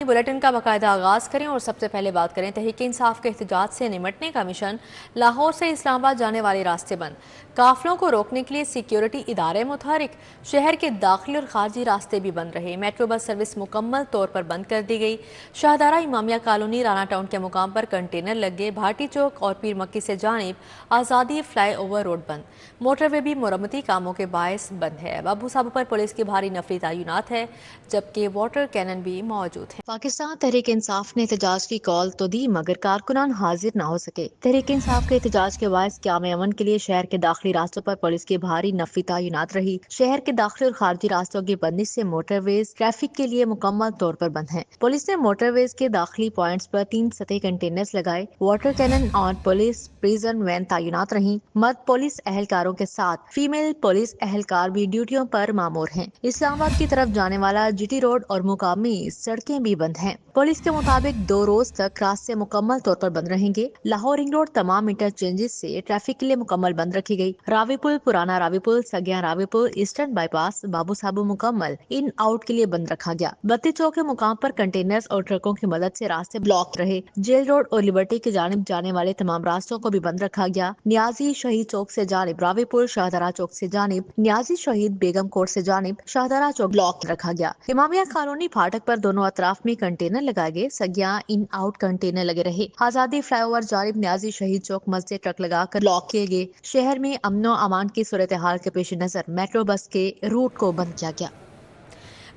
Bulletin का बाकायदा आगाज करें और सबसे पहले बात करें तहरीक इंसाफ के एहतजाज से निमटने का मिशन। लाहौर से इस्लामाबाद जाने वाले रास्ते बंद, काफिलों को रोकने के लिए सिक्योरिटी इदारे मुतहरिक। शहर के दाखिली और खारजी रास्ते भी बंद रहे। मेट्रो बस सर्विस मुकम्मल तौर पर बंद कर दी गई। शाहदारा इमामिया कॉलोनी राना टाउन के मुकाम पर कंटेनर लगे। भाटी चौक और पीर मक्की से जानिब आज़ादी फ्लाई ओवर रोड बंद। मोटरवे भी मुरम्मती कामों के बायस बंद है। बाबू साहब पर पुलिस की भारी नफरी तैनात है, जबकि वाटर कैनन भी मौजूद है। पाकिस्तान तहरीक इंसाफ ने एहतजाज की कॉल तो दी मगर कारकुनान हाजिर न हो सके। तहरीक इंसाफ के एहतजाज के बायस क़याम अमन के लिए शहर के दाखिली रास्तों पर पुलिस की भारी नफरी तैनात रही। शहर के दाखिली और खारजी रास्तों की बंदिश से मोटरवेज ट्रैफिक के लिए मुकम्मल तौर पर बंद है। पुलिस ने मोटरवेज के दाखिली पॉइंट्स पर 3 सतही कंटेनर्स लगाए। वाटर कैनन और पुलिस प्रिजन वैन तैनात रही। मर्द पुलिस एहलकारों के साथ फीमेल पुलिस एहलकार भी ड्यूटियों पर मामूर हैं। इस्लामाबाद की तरफ जाने वाला जीटी रोड और मुकामी सड़कें भी बंद हैं। पुलिस के मुताबिक 2 रोज तक रास्ते मुकम्मल तौर पर बंद रहेंगे। लाहौर रिंग रोड तमाम इंटरचेंजेस से ट्रैफिक के लिए मुकम्मल बंद रखी गई। रावीपुल, पुराना रावीपुल, सगिया रावीपुल, ईस्टर्न बाईपास, बाबू साहब मुकम्मल इन आउट के लिए बंद रखा गया। बत्ती चौक के मुकाम पर कंटेनर्स और ट्रकों की मदद से रास्ते ब्लॉक रहे। जेल रोड और लिबर्टी की जानिब जाने वाले तमाम रास्तों को भी बंद रखा गया। नियाजी शहीद चौक से जानिब रावीपुल, शाहदारा चौक से जानिब नियाजी शहीद बेगम कोर्ट से जानिब शाहदारा चौक ब्लॉक रखा गया। इमामिया कॉलोनी फाटक पर दोनों अतराफ में कंटेनर लगाए गए। सगिया इन आउट कंटेनर लगे रहे। आजादी फ्लाईओवर जानिब नियाजी शहीद चौक मस्जिद ट्रक लगाकर ब्लॉक किए गए। शहर में अमनो अमान की सूरत हाल के पेश नजर मेट्रो बस के रूट को बंद किया गया।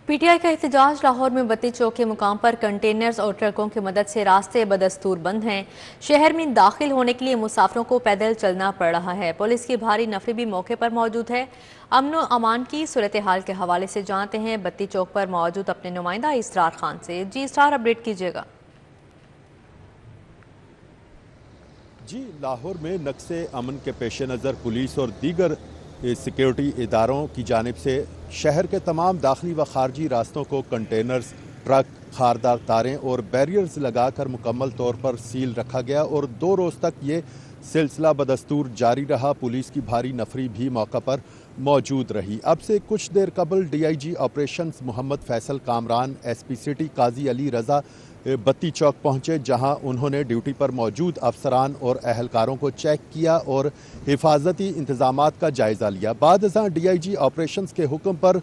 पीटीआई का एहतजाज। लाहौर में बत्ती चौक के मुकाम पर कंटेनर्स और ट्रकों की मदद से रास्ते बदस्तूर बंद हैं। शहर में दाखिल होने के लिए मुसाफिरों को पैदल चलना पड़ रहा है। पुलिस की भारी नफरी भी मौके पर मौजूद है। अमन व अमान की सूरत हाल के हवाले से जानते हैं बत्ती चौक पर मौजूद अपने नुमाइंदा इसरार खान से। जी इसरार, अपडेट कीजिएगा। जी, लाहौर में नक्शे अमन के पेश नज़र पुलिस और दीगर सिक्योरिटी इदारों की जानिब से शहर के तमाम दाखिली व खारजी रास्तों को कंटेनर्स, ट्रक, खारदार तारें और बैरियर्स लगाकर मुकम्मल तौर पर सील रखा गया और 2 रोज़ तक ये सिलसिला बदस्तूर जारी रहा। पुलिस की भारी नफरी भी मौका पर मौजूद रही। अब से कुछ देर कबल DIG operations Mohammad Faisal Kamran SP city Qazi Ali Raza Batti Chowk पहुंचे, जहां उन्होंने ड्यूटी पर मौजूद अफसरान और अहलकारों को चेक किया और हिफाजती इंतजामात का जायज़ा लिया। बाद DIG ऑपरेशंस के हुक्म पर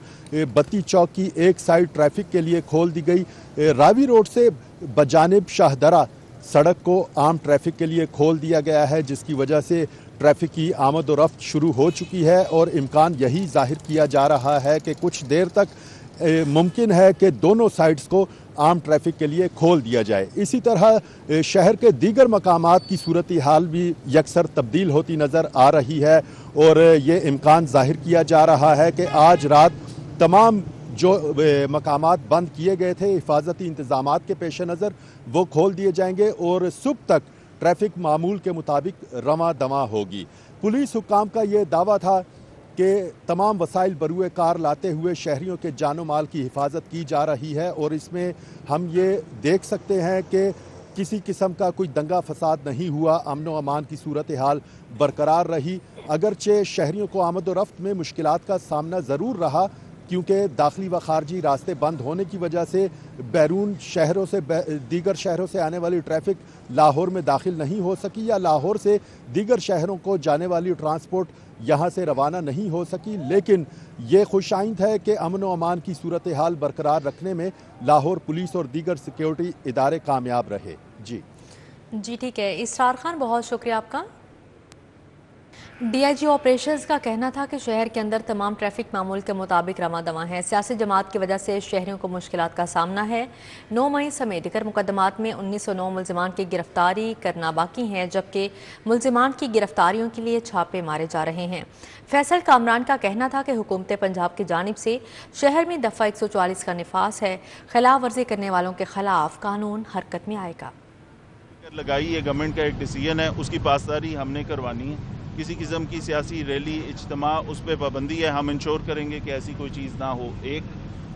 बत्ती चौक की एक साइड ट्रैफिक के लिए खोल दी गई। रावी रोड से बजानिब शाहदरा सड़क को आम ट्रैफिक के लिए खोल दिया गया है, जिसकी वजह से ट्रैफिक की आमद और रफ्त शुरू हो चुकी है और इम्कान यही जाहिर किया जा रहा है कि कुछ देर तक मुमकिन है कि दोनों साइड्स को आम ट्रैफिक के लिए खोल दिया जाए। इसी तरह शहर के दीगर मकामात की सूरत हाल भी यकसर तब्दील होती नज़र आ रही है और ये इम्कान जाहिर किया जा रहा है कि आज रात तमाम जो मकामात बंद किए गए थे हिफाजती इंतजामात के पेश नज़र वो खोल दिए जाएंगे और सुबह तक ट्रैफिक मामूल के मुताबिक रवा दवा होगी। पुलिस हुक्काम का ये दावा था कि तमाम वसाइल बरूए कार लाते हुए शहरियों के जानो माल की हिफाजत की जा रही है और इसमें हम ये देख सकते हैं कि किसी किस्म का कोई दंगा फसाद नहीं हुआ। अमन व अमान की सूरत हाल बरकरार रही। अगरचे शहरियों को आमद व रफ्त में मुश्किलात का सामना ज़रूर रहा, क्योंकि दाखिली व खारजी रास्ते बंद होने की वजह से बैरून शहरों से दीगर शहरों से आने वाली ट्रैफिक लाहौर में दाखिल नहीं हो सकी या लाहौर से दीगर शहरों को जाने वाली ट्रांसपोर्ट यहाँ से रवाना नहीं हो सकी। लेकिन ये खुशाइंद है कि अमन व अमान की सूरत हाल बरकरार रखने में लाहौर पुलिस और दीगर सिक्योरिटी इदारे कामयाब रहे। जी ठीक है इसरार खान, बहुत शुक्रिया आपका। DIG ऑपरेशंस का कहना था कि शहर के अंदर तमाम ट्रैफिक मामूल के मुताबिक रवा दवा है। सियासी जमात की वजह से शहरियों को मुश्किलात का सामना है। 9 मई समेत दीगर मुकदमात में 1909 मुलजिमान की गिरफ्तारी करना बाकी है, जबकि मुलजिमान की गिरफ्तारियों के लिए छापे मारे जा रहे हैं। फैसल कामरान का कहना था कि हुकूमत पंजाब की जानिब से शहर में दफ़ा 144 का निफास है। खिलाफ वर्जी करने वालों के खिलाफ कानून हरकत में आएगा। लगाई ये गवर्नमेंट का एक डिसीजन है, उसकी पासदारी हमने करवानी है। किसी किस्म की सियासी रैली इज्तिमा उस पर पाबंदी है। हम इंश्योर करेंगे कि ऐसी कोई चीज़ ना हो, एक।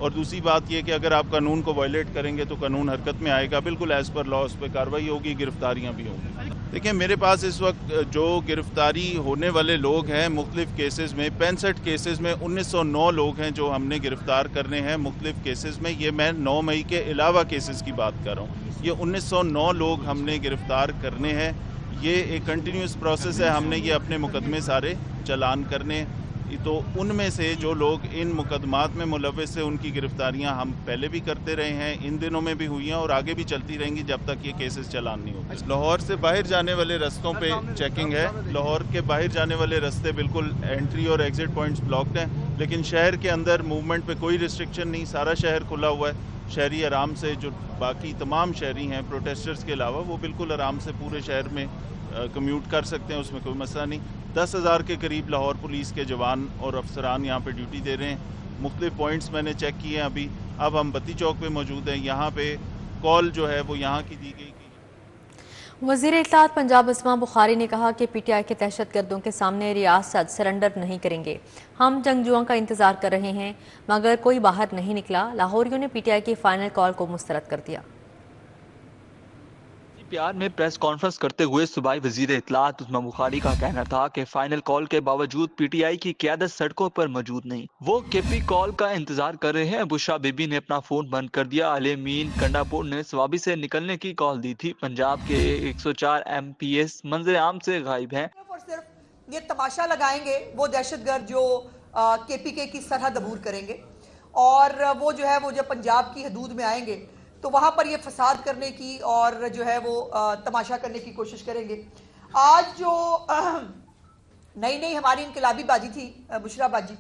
और दूसरी बात यह कि अगर आप कानून को वायलेट करेंगे तो कानून हरकत में आएगा। बिल्कुल एज़ पर लॉ उस पर कार्रवाई होगी, गिरफ्तारियाँ भी होंगी। دیکھیں میرے پاس اس وقت جو گرفتاری ہونے والے لوگ ہیں مختلف کیسز میں 65 کیسز میں 1909 لوگ ہیں جو ہم نے گرفتار کرنے ہیں مختلف کیسز میں. یہ میں 9 مئی کے علاوہ کیسز کی بات کر رہا ہوں. یہ 1909 لوگ ہم نے گرفتار کرنے ہیں. یہ ایک کنٹینیوس پروسیس ہے. ہم نے یہ اپنے مقدمے سارے چلان کرنے. تو ان میں سے جو لوگ ان مقدمات میں ملوث ہیں ان کی گرفتاریاں ہم پہلے بھی کرتے رہے ہیں, ان دنوں میں بھی ہوئی ہیں اور آگے بھی چلتی رہیں گی جب تک یہ کیسز چلان نہیں ہوتے. لاہور سے باہر جانے والے رستوں پہ چیکنگ ہے. لاہور کے باہر جانے والے رستے بالکل انٹری اور ایگزٹ پوائنٹس بلاکڈ ہیں, لیکن شہر کے اندر موومنٹ پہ کوئی ریسٹرکشن نہیں. سارا شہر کھلا ہوا ہے. شہری آرام سے, جو باقی تمام شہری ہیں پروٹیسٹرز کے علاوہ, وہ بالکل آرام سے پورے شہر میں کمیوٹ کر سکتے ہیں, اس میں کوئی مسئلہ نہیں. 10,000 کے قریب لاہور پولیس کے جوان اور افسران یہاں پہ ڈیوٹی دے رہے ہیں. مختلف پوائنٹس میں نے چیک کیے ہیں ابھی. اب ہم بتی چوک پہ موجود ہیں. یہاں پہ کال جو ہے وہ یہاں کی دی گئی. وزیر اطلاعات پنجاب اسما بخاری نے کہا کہ پی ٹی آئی کے دہشت گردوں کے سامنے ریاست سرنڈر نہیں کریں گے. ہم جنگجوؤں کا انتظار کر رہے ہیں مگر کوئی باہر نہیں نکلا. لاہوریوں نے پی ٹی آئی کی فائنل کال کو مسترد کر دیا. پیار میں پریس کانفرنس کرتے ہوئے صوبائی وزیر اطلاعات اسما بخاری کا کہنا تھا کہ فائنل کال کے باوجود پی ٹی آئی کی قیادت سڑکوں پر موجود نہیں. وہ کے پی کال کا انتظار کر رہے ہیں. بشرا بی بی نے اپنا فون بند کر دیا. علمین کنڈاپور نے سوابی سے نکلنے کی کال دی تھی. پنجاب کے 104 ایم پی ایس منظر عام سے غائب ہیں. صرف یہ تماشا لگائیں گے وہ دہشت گرد جو کے پی کے کی سرحد عبور کریں گے, اور وہ جو ہے وہ جب پنجاب کی حدود میں آئیں گے تو وہاں پر یہ فساد کرنے کی اور جو ہے وہ تماشا کرنے کی کوشش کریں گے. آج جو نئی ہماری انقلابی باجی تھی بشرا باجی,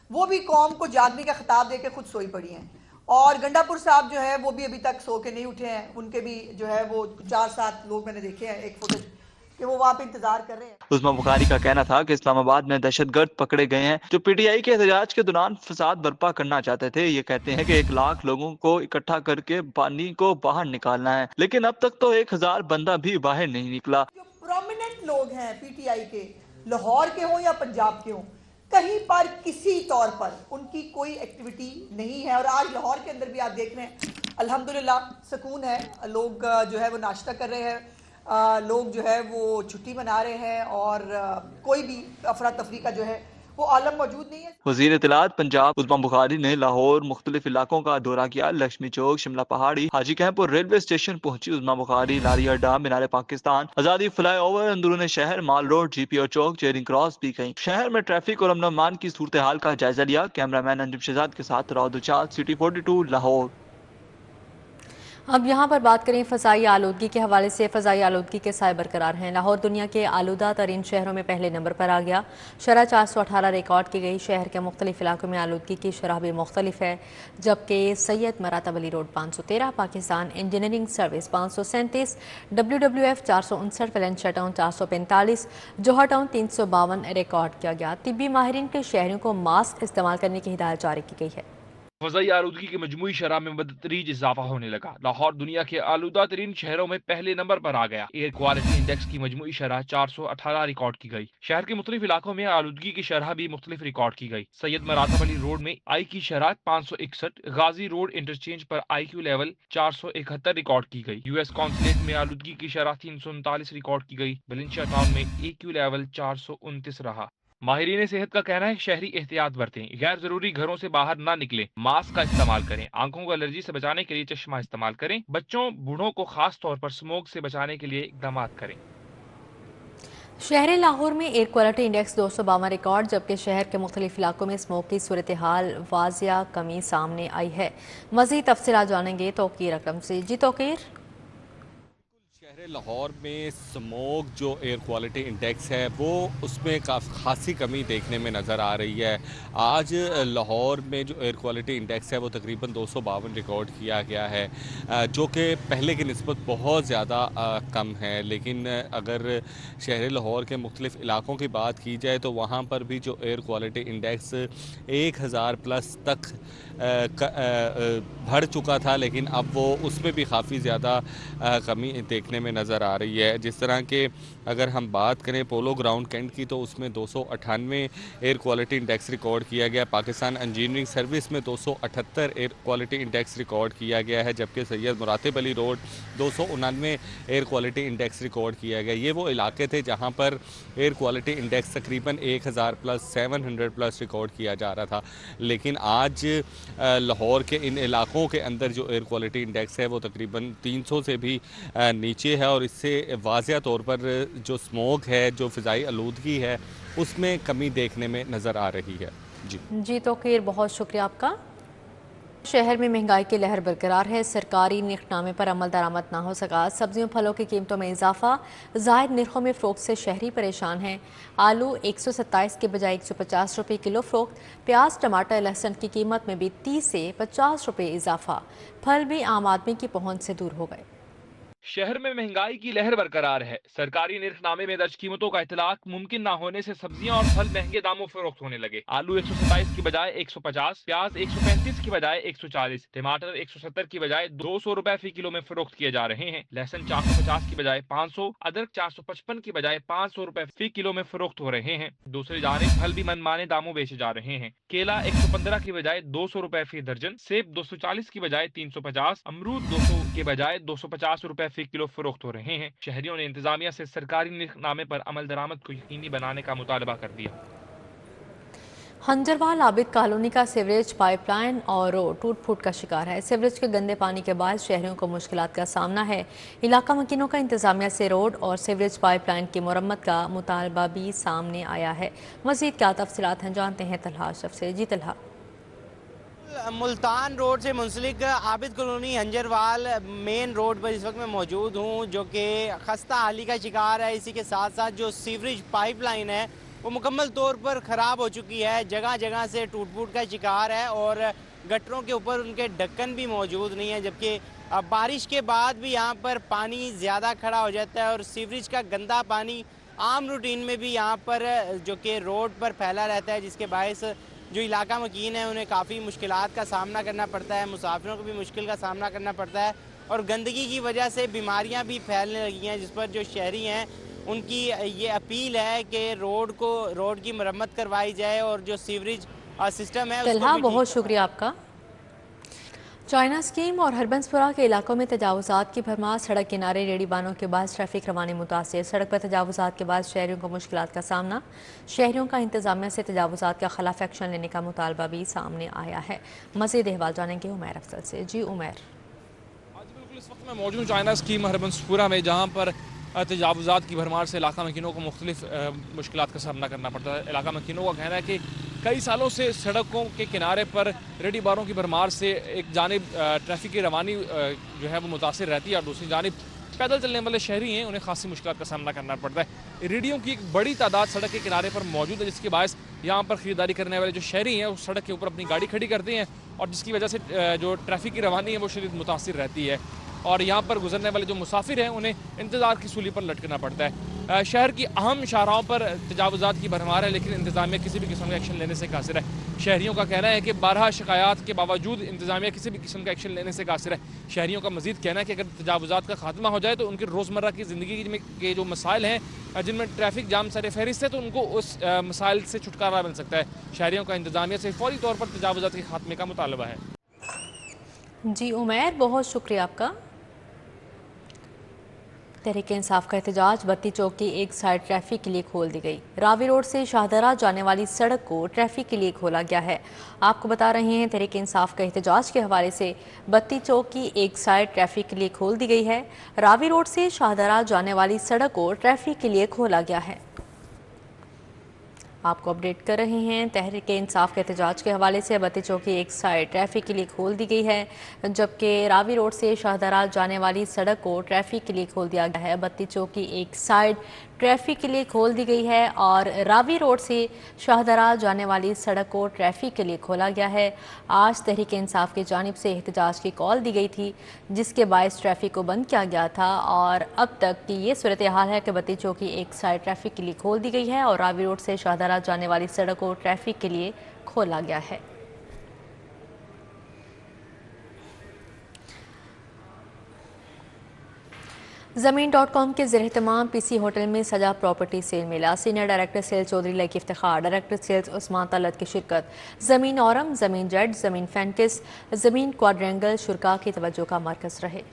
وہ بھی قوم کو جاگنے کا خطاب دے کے خود سوئی پڑی ہیں, اور گنڈاپور صاحب جو ہے وہ بھی ابھی تک سو کے نہیں اٹھے ہیں. ان کے بھی جو ہے وہ 4-7 لوگ میں نے دیکھے ہیں ایک فوٹیج کہ وہ وہاں پہ انتظار کر رہے ہیں. اسما بخاری کا کہنا تھا کہ اسلام آباد میں دہشت گرد پکڑے گئے ہیں جو پی ٹی آئی کے احتجاج کے دوران فساد برپا کرنا چاہتے تھے. یہ کہتے ہیں کہ 1 لاکھ لوگوں کو اکٹھا کر کے پانی کو باہر نکالنا ہے, لیکن اب تک تو 1,000 بندہ بھی باہر نہیں نکلا. جو پرومیننٹ لوگ ہیں پی ٹی آئی کے, لاہور کے ہوں یا پنجاب کے ہوں, کہیں پر کسی طور پر ان کی کوئی ایکٹیویٹی نہیں ہے. اور آج لاہور کے اندر بھی آپ دیکھ رہے ہیں الحمدللہ سکون ہے. لوگ جو ہے وہ ناشتہ کر رہے ہیں, لوگ جو ہے وہ چھٹی منا رہے ہیں, اور کوئی بھی افراتفری کا جو ہے وہ عالم موجود نہیں ہے. وزیر اطلاعات پنجاب اسما بخاری نے لاہور مختلف علاقوں کا دورہ کیا. لکشمی چوک, شملہ پہاڑی, حاجی کیمپ اور ریلوے اسٹیشن پہنچی. اسما بخاری لاری اڈا, مینار پاکستان, آزادی فلائی اوور, اندرون شہر, مال روڈ, جی پی او چوک, چیرنگ کراس بھی گئیں. شہر میں ٹریفک اور امن و امان کی صورتحال کا جائزہ لیا. کیمرہ مین انجم شہزاد کے ساتھ راؤ دچال, سٹی 42 لاہور. اب یہاں پر بات کریں فضائی آلودگی کے حوالے سے. فضائی آلودگی کے سائے برقرار ہیں. لاہور دنیا کے آلودہ ترین شہروں میں پہلے نمبر پر آ گیا. شرح 418 ریکارڈ کی گئی. شہر کے مختلف علاقوں میں آلودگی کی شرح بھی مختلف ہے, جبکہ Syed Maratib Ali road 513, Pakistan engineering service 537, WWF 459, فلنچر ٹاؤن 445, جوہر ٹاؤن 352 ریکارڈ کیا گیا. طبی ماہرین کے شہریوں کو ماسک استعمال کرنے کی ہدایت جاری کی گئی ہے. فضائی آلودگی کی مجموعی شرح میں بتدریج اضافہ ہونے لگا. لاہور دنیا کے آلودہ ترین شہروں میں پہلے نمبر پر آ گیا. ایئر کوالٹی انڈیکس کی مجموعی شرح 418 ریکارڈ کی گئی. شہر کے مختلف علاقوں میں آلودگی کی شرح بھی مختلف ریکارڈ کی گئی. سید مراتب علی روڈ میں آئی کی شرح 561, غازی روڈ انٹرچینج پر آئی کیو لیول 471 ریکارڈ کی گئی. یو ایس کونسلیٹ میں آلودگی کی شرح 339 ریکارڈ کی گئی. بلنشا ٹاؤن میں ای کیو لیول 429 رہا. ماہرین صحت کا کہنا ہے شہری احتیاط برتیں, غیر ضروری گھروں سے باہر نہ نکلیں, ماسک کا استعمال کریں, آنکھوں کو الرجی سے بچانے کے لیے چشمہ استعمال کریں, بچوں بوڑھوں کو خاص طور پر اسموک سے بچانے کے لیے اقدامات کریں. شہر لاہور میں ایئر کوالٹی انڈیکس 252 ریکارڈ, جبکہ شہر کے مختلف علاقوں میں اسموک کی صورتحال واضح کمی سامنے آئی ہے. مزید تفصیلات جانیں گے توقیر اکرم سے. جی توقیر. شہر لاہور میں سموک جو ایئر کوالٹی انڈیکس ہے وہ اس میں خاصی کمی دیکھنے میں نظر آ رہی ہے. آج لاہور میں جو ایئر کوالٹی انڈیکس ہے وہ تقریباً 252 ریکارڈ کیا گیا ہے, جو کہ پہلے کی نسبت بہت زیادہ کم ہے. لیکن اگر شہر لاہور کے مختلف علاقوں کی بات کی جائے تو وہاں پر بھی جو ایئر کوالٹی انڈیکس 1000+ تک بڑھ چکا تھا, لیکن اب وہ اس میں بھی کافی زیادہ کمی دیکھنے میں نظر آ رہی ہے. جس طرح کہ اگر ہم بات کریں پولو گراؤنڈ کینٹ کی تو اس میں 298 ایئر کوالٹی انڈیکس ریکارڈ کیا گیا. پاکستان انجینئرنگ سروس میں 278 ایئر کوالٹی انڈیکس ریکارڈ کیا گیا ہے, جبکہ Syed Maratib Ali road 299 air quality index record کیا گیا. یہ وہ علاقے تھے جہاں پر ایئر کوالٹی انڈیکس تقریباً 1000 پلس 700 پلس ریکارڈ کیا جا رہا تھا. لیکن آج لاہور کے ان علاقوں کے اندر جو ایئر کوالٹی انڈیکس ہے وہ تقریباً 300 سے بھی نیچے ہے, اور اس سے واضح طور پر جو اسموگ ہے, جو فضائی آلودگی ہے, اس میں کمی دیکھنے میں نظر آ رہی ہے. جی توقیر, بہت شکریہ آپ کا. شہر میں مہنگائی کی لہر برقرار ہے. سرکاری نرخ نامے پر عمل درآمد نہ ہو سکا. سبزیوں پھلوں کی قیمتوں میں اضافہ, زائد نرخوں میں فروخت سے شہری پریشان ہیں. آلو 127 کے بجائے 150 روپے کلو فروخت. پیاز, ٹماٹر, لہسن کی قیمت میں بھی 30 سے 50 روپے اضافہ. پھل بھی عام آدمی کی پہنچ سے دور ہو گئے. شہر میں مہنگائی کی لہر برقرار ہے. سرکاری نرخ نامے میں درج قیمتوں کا اطلاق ممکن نہ ہونے سے سبزیاں اور پھل مہنگے داموں فروخت ہونے لگے. آلو 127 کی بجائے 150, پیاز 135 کی بجائے 140, ٹماٹر 170 کی بجائے 200 روپے فی کلو میں فروخت کیے جا رہے ہیں. لہسن 450 کی بجائے 500, ادرک 455 کی بجائے 500 روپے فی کلو میں فروخت ہو رہے ہیں. دوسری جانب پھل بھی منمانے داموں بیچے جا رہے ہیں. کیلا 115 کی بجائے 200 روپے فی درجن, سیب 240 کی بجائے 350, امرود 200 کے بجائے 250 روپے فی کلو فروخت ہو رہے ہیں. شہریوں نے انتظامیہ سے سرکاری نرخ نامے پر عمل درآمد کو یقینی بنانے کا مطالبہ کر دیا. ہنجروال عابد کالونی کا سیوریج پائپ لائن اور روڈ ٹوٹ پھوٹ کا شکار ہے. سیوریج کے گندے پانی کے باعث شہریوں کو مشکلات کا سامنا ہے. علاقہ مکینوں کا انتظامیہ سے روڈ اور سیوریج پائپ لائن کی مرمت کا مطالبہ بھی سامنے آیا ہے. مزید کیا تفصیلات ہیں جانتے ہیں طلحہ اشرف سے. جی طلحہ. ملتان روڈ سے منسلک عابد کالونی ہنجروال مین روڈ پر اس وقت میں موجود ہوں, جو کہ خستہ حالی کا شکار ہے. اسی کے ساتھ ساتھ جو سیوریج پائپ لائن ہے وہ مکمل طور پر خراب ہو چکی ہے, جگہ جگہ سے ٹوٹ پھوٹ کا شکار ہے, اور گٹروں کے اوپر ان کے ڈھکن بھی موجود نہیں ہے. جبکہ بارش کے بعد بھی یہاں پر پانی زیادہ کھڑا ہو جاتا ہے, اور سیوریج کا گندا پانی عام روٹین میں بھی یہاں پر جو کہ روڈ پر پھیلا رہتا ہے, جس کے باعث جو علاقہ مکین ہیں انہیں کافی مشکلات کا سامنا کرنا پڑتا ہے. مسافروں کو بھی مشکل کا سامنا کرنا پڑتا ہے, اور گندگی کی وجہ سے بیماریاں بھی پھیلنے لگی ہیں, جس پر جو شہری ہیں ان کی یہ اپیل ہے کہ روڈ کی مرمت کروائی جائے, اور جو سیوریج سسٹم ہے اس کو طلحہ, بھی بہت شکریہ آپ کا. چائنا اسکیم اور ہربنسپورہ کے علاقوں میں تجاوزات کی بھرمار. سڑک کنارے ریڑھی بانوں کے باعث ٹریفک روانی متاثر. سڑک پر تجاوزات کے باعث شہریوں کو مشکلات کا سامنا. شہریوں کا انتظامیہ سے تجاوزات کا خلاف ایکشن لینے کا مطالبہ بھی سامنے آیا ہے. مزید احوال جانیں گے عمیر افضل سے. جی عمیر. بالکل, اس وقت میں موجود ہوں چائنا اسکیم ہربنسپورہ میں, جہاں پر تجاوزات کی بھرمار سے علاقہ مکینوں کو مختلف مشکلات کا سامنا کرنا پڑتا ہے. علاقہ مکینوں کا کہنا ہے کہ کئی سالوں سے سڑکوں کے کنارے پر ریڑھی باروں کی بھرمار سے ایک جانب ٹریفک کی روانی جو ہے وہ متاثر رہتی ہے, اور دوسری جانب پیدل چلنے والے شہری ہیں انہیں خاصی مشکلات کا سامنا کرنا پڑتا ہے. ریڑھیوں کی ایک بڑی تعداد سڑک کے کنارے پر موجود ہے, جس کے باعث یہاں پر خریداری کرنے والے جو شہری ہیں اس سڑک کے اوپر اپنی گاڑی کھڑی کرتے ہیں, اور جس کی وجہ سے جو ٹریفک کی روانی ہے وہ شدید متاثر رہتی ہے, اور یہاں پر گزرنے والے جو مسافر ہیں انہیں انتظار کی سولی پر لٹکنا پڑتا ہے. شہر کی اہم شاہراہوں پر تجاوزات کی بھرمار ہے, لیکن انتظامیہ کسی بھی قسم کا ایکشن لینے سے قاصر ہے. شہریوں کا کہنا ہے کہ 12 شکایات کے باوجود انتظامیہ کسی بھی قسم کا ایکشن لینے سے قاصر ہے. شہریوں کا مزید کہنا ہے کہ اگر تجاوزات کا خاتمہ ہو جائے تو ان کی روزمرہ کی زندگی کے جو مسائل ہیں, جن میں ٹریفک جام سر فہرست ہے, تو ان کو اس مسائل سے چھٹکارا مل سکتا ہے. شہریوں کا انتظامیہ سے فوری طور پر تجاوزات کے خاتمے کا مطالبہ ہے. جی عمیر, بہت شکریہ آپ کا. تحریک انصاف کا احتجاج. بتی چوک کی ایک سائیڈ ٹریفک کے لیے کھول دی گئی. راوی روڈ سے شاہدرہ جانے والی سڑک کو ٹریفک کے لیے کھولا گیا ہے. آپ کو بتا رہے ہیں تحریک انصاف کا احتجاج کے حوالے سے بتی چوک کی ایک سائیڈ ٹریفک کے لیے کھول دی گئی ہے. راوی روڈ سے شاہدرہ جانے والی سڑک کو ٹریفک کے لیے کھولا گیا ہے. آپ کو اپڈیٹ کر رہے ہیں تحریک انصاف کے احتجاج کے حوالے سے. بتی چوک کی ایک سائیڈ ٹریفک کے لیے کھول دی گئی ہے, جبکہ راوی روڈ سے شاہدرہ جانے والی سڑک کو ٹریفک کے لیے کھول دیا گیا ہے. بتی چوک کی ایک سائیڈ ٹریفک کے لیے کھول دی گئی ہے, اور راوی روڈ سے شاہدرہ جانے والی سڑک کو ٹریفک کے لیے کھولا گیا ہے. آج تحریک انصاف کی جانب سے احتجاج کی کال دی گئی تھی, جس کے باعث ٹریفک کو بند کیا گیا تھا, اور اب تک کی یہ صورتحال ہے کہ بتی چوک کی ایک سائیڈ ٹریفک کے لیے کھول دی گئی ہے, اور راوی روڈ سے شاہدرہ جانے والی سڑک کو ٹریفک کے لیے کھولا گیا ہے. ज़मीन.com के ज़ेर एहतमाम पीसी होटल में सजा प्रॉपर्टी सेल मिला। Senior director sale Chaudhry Laiq Iftikhar, director sales Usman Talat की शिरकत। ज़मीन औरम, ज़मीन जेट, ज़मीन फैंकिस, ज़मीन क्वाड्रेंगल शुरका की तवज्जो का मरकज रहे।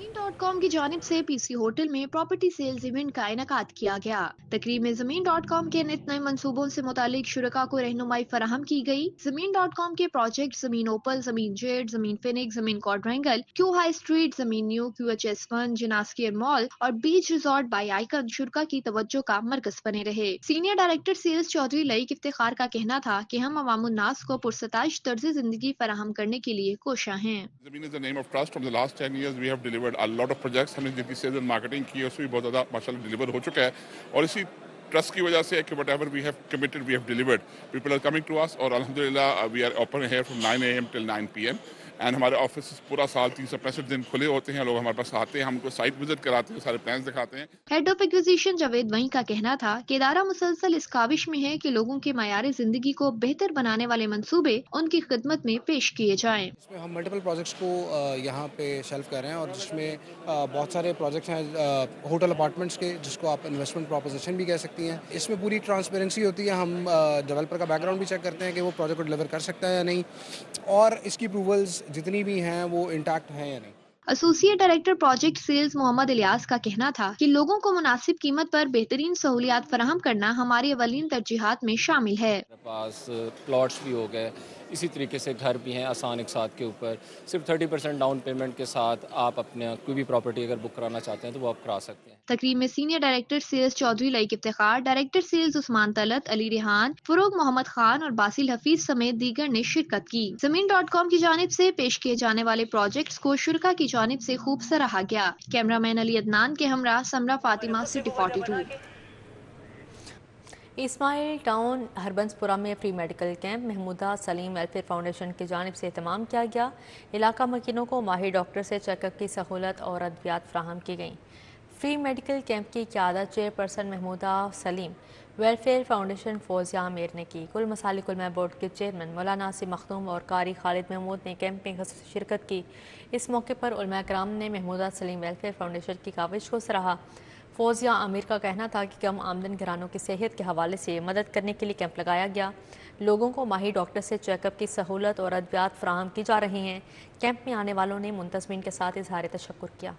ज़मीन.com की जानिब से पीसी होटल में प्रॉपर्टी सेल्स इवेंट का इनेकाद किया गया। तकरीब में ज़मीन.com के नित नए मंसूबों से मुतालिक शुरका को रहनुमाई फराहम की गई। ज़मीन.com के प्रोजेक्ट ज़मीन ओपल, ज़मीन jet, Zameen Phoenix, Zameen Quadrangle, Q High Street, Zameen New, QHS1, जिनास्कियर मॉल और बीच रिजॉर्ट बाई आइकन शुरका की तवज्जो का मरकज बने रहे। Senior director sales Chaudhry Laeeq Iftikhar का कहना था कि हम अवामुन्नास को पुरसताइश तर्ज जिंदगी फराहम करने के लिए कोशा हैं। Zameen is the name of trust. From the last 10 years, we have delivered a lot of projects. हमने जिनकी सेल्स एंड मार्केटिंग की है उसमें भी बहुत ज़्यादा माशाल्लाह डिलीवर हो चुका है और इसी ट्रस्ट की वजह से है कि whatever we have committed, we have delivered. People are coming to us और अल्हम्दुलिल्लाह we are open here from 9 AM till 9 PM. And हमारे ऑफिस पूरा साल 365 दिन खुले होते हैं। लोग हमारे पास आते हैं, हमको साइट विजिट कराते हैं, सारे प्लान्स दिखाते हैं। हेड ऑफ एक्विजिशन जावेद वहीं का कहना था कि इदारा मुसलसल इस काविश में है कि लोगों के मायार जिंदगी को बेहतर बनाने वाले मंसूबे उनकी खिदमत में पेश किए जाएं। इसमें हम मल्टीपल प्रोजेक्ट्स को यहाँ पे शेल्फ कर रहे हैं और जिसमें बहुत सारे प्रोजेक्ट्स हैं होटल अपार्टमेंट्स के, जिसको आप इन्वेस्टमेंट प्रोपोजिशन भी कह सकती हैं। इसमें पूरी ट्रांसपेरेंसी होती है। हम डेवलपर का बैकग्राउंड भी चेक करते हैं कि वो प्रोजेक्ट को डिलीवर कर सकता है या नहीं, और इसकी अप्रूवल्स जितनी भी हैं वो इंटैक्ट हैं या नहीं। Associate director project sales Mohammad Ilyas का कहना था कि लोगों को मुनासिब कीमत पर बेहतरीन सहूलियात फराहम करना हमारी अवलीन तरजीहात में शामिल है। हमारे पास प्लॉट्स भी हो गए, इसी तरीके से घर भी हैं आसान एक साथ के ऊपर। सिर्फ 30% डाउन पेमेंट के साथ आप अपने कोई भी प्रॉपर्टी अगर बुक कराना चाहते हैं तो वो आप करा सकते हैं। तकरीब में senior director sales Chaudhry Laeeq Iftikhar, director sales Usman Talat, Ali Rehan, Farogh Mohammad Khan और बासिल हफीज समेत दीगर ने शिरकत की। ज़मीन.com की जानिब से पेश किए जाने वाले प्रोजेक्ट्स को शुरका की जानिब से खूब सराहा गया। कैमरामैन अली अदनान के हमरा समरा फातिमा, सिटी 42। इस्माइल टाउन हरबंसपुरा में free medical camp Mahmooda Saleem welfare foundation की जानिब से एहतमाम किया गया। इलाका मकीनों को माहिर डॉक्टर से चेकअप की सहूलत और अद्वियात फ्राहम की गई। फ्री मेडिकल कैंप की क़यादत chairperson Mahmooda Saleem welfare foundation Fauzia Aamir ने की। कुल मसालिक उलमा बोर्ड के चेयरमैन मौलाना आसिम मखदूम और कारी खालिद महमूद ने कैंप में शिरकत की। इस मौके पर उलमा कराम ने महमूदा सलीम वेलफेयर फाउंडेशन की काविश को सराहा। फौजिया आमिर का कहना था कि कम आमदन घरानों की सेहत के हवाले से मदद करने के लिए कैंप लगाया गया। लोगों को माहिर डॉक्टर से चेकअप की सहूलत और अद्वियात फराहम की जा रही हैं। कैंप में आने वालों ने मुंतज़मीन के साथ इजहार तशक्कुर किया।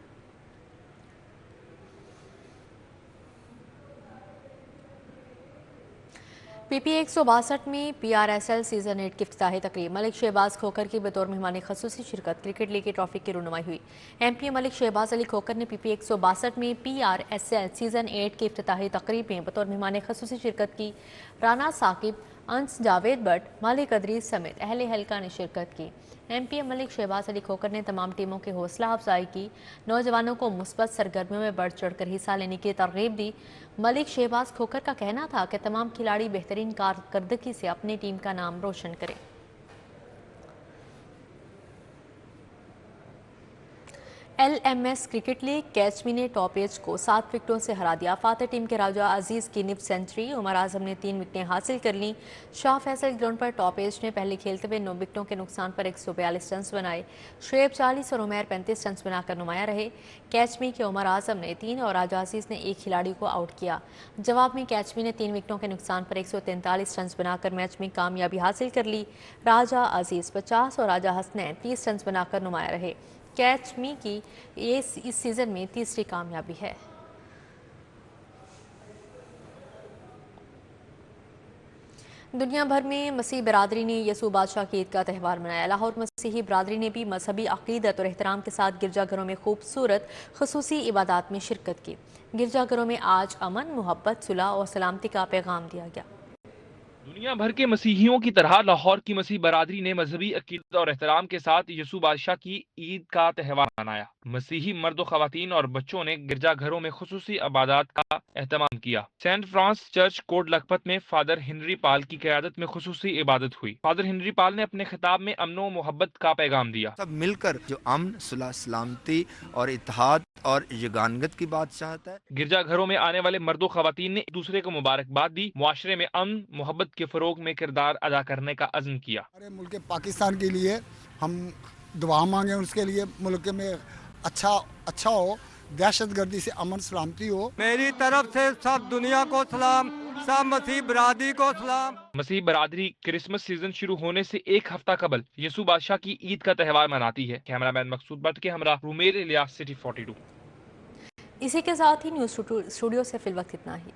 PPA 162 में PRSL सीजन 8 की इफ्तिताही तकरीब मलिक शहबाज खोकर की बतौर मेहमान खसूसी शिरकत। क्रिकेट लीग की ट्रॉफी की रुनुमाई हुई। MP मलिक शहबाज अली खोकर ने PPA 162 में PRSL सीजन 8 की इफ्तिताही तकरीब में बतौर मेहमान खसूसी शिरकत की। राना साकिब, अंस जावेद भट्ट, मालिक अदरीस समेत अहले हल्का ने शिरकत की। MP मलिक शहबाज अली खोकर ने तमाम टीमों की हौसला अफजाई की, नौजवानों को मुस्बत सरगर्मियों में बढ़ चढ़ कर हिस्सा लेने की तरगीब दी। मलिक शहबाज खोकर का कहना था कि तमाम खिलाड़ी बेहतरीन कारकर्दगी से अपनी टीम का नाम रोशन करें। LMS क्रिकेट लीग कैचमी ने टॉप एज को 7 विकेटों से हरा दिया। फातह टीम के राजा अजीज की निब सेंचुरी, उमर आजम ने 3 विकेटें हासिल कर लीं। शाह फैसल ग्राउंड पर टॉप एज ने पहले खेलते हुए 9 विकेटों के नुकसान पर 142 रन बनाए। शुएब 40 और उमैर 35 रन बनाकर नुमाया रहे। कैचमी के उमर आजम ने 3 और राजा अजीज ने 1 खिलाड़ी को आउट किया। जवाब में कैचमी ने 3 विकेटों के नुकसान पर 143 रन बनाकर मैच में कामयाबी हासिल कर ली। राजा अजीज 50 और राजा हसनैन 30 रन बनाकर नुमाया रहे। कैच मी की ये इस सीज़न में तीसरी कामयाबी है। दुनिया भर में मसीह बरादरी ने यसू बादशाह की ईद का त्यौहार मनाया। लाहौर मसीही बरादरी ने भी मजहबी अकीदत और एहतराम के साथ गिरजाघरों में खूबसूरत खसूसी इबादत में शिरकत की। गिरजाघरों में आज अमन, मोहब्बत, सुलह और सलामती का पैगाम दिया गया। दुनिया भर के मसीहियों की तरह लाहौर की मसीह बरादरी ने मजहबी अकीदत और एहतराम के साथ यसू बादशाह की ईद का त्यौहार मनाया। मसीही मर्द, ख़वातीन और बच्चों ने गिरजाघरों में खुसूसी इबादत का एहतमाम किया। Saint Francis church Kot Lakhpat में फादर हेनरी पाल की क़यादत में खुसूसी इबादत हुई। फादर हेनरी पाल ने अपने खिताब में अमन व मोहब्बत का पैगाम दिया। सब मिलकर जो अमन, सुलह, सलामती और इत्तेहाद और यगानगत की बात चाहता है। गिरजाघरों में आने वाले मर्दों ख़वातीन ने एक दूसरे को मुबारकबाद दी। मुआशरे में अमन, मोहब्बत के फरोग में किरदार अदा करने का अज़्म किया। हमारे मुल्क पाकिस्तान के लिए हम दुआ मांगे, उसके लिए मुल्क में अच्छा हो, दहशत गर्दी से अमन सलामती हो। मेरी तरफ से सब दुनिया को सलाम, सब मसीह बरादरी को सलाम। मसीह बरादरी क्रिसमस सीजन शुरू होने से एक हफ्ता कबल यसु बादशाह की ईद का त्यौहार मनाती है। कैमरामैन मकसूद भट्ट के हमरा रुमेल इलियास, सिटी 42। इसी के साथ ही न्यूज़ स्टूडियो से फिल वक्त इतना ही।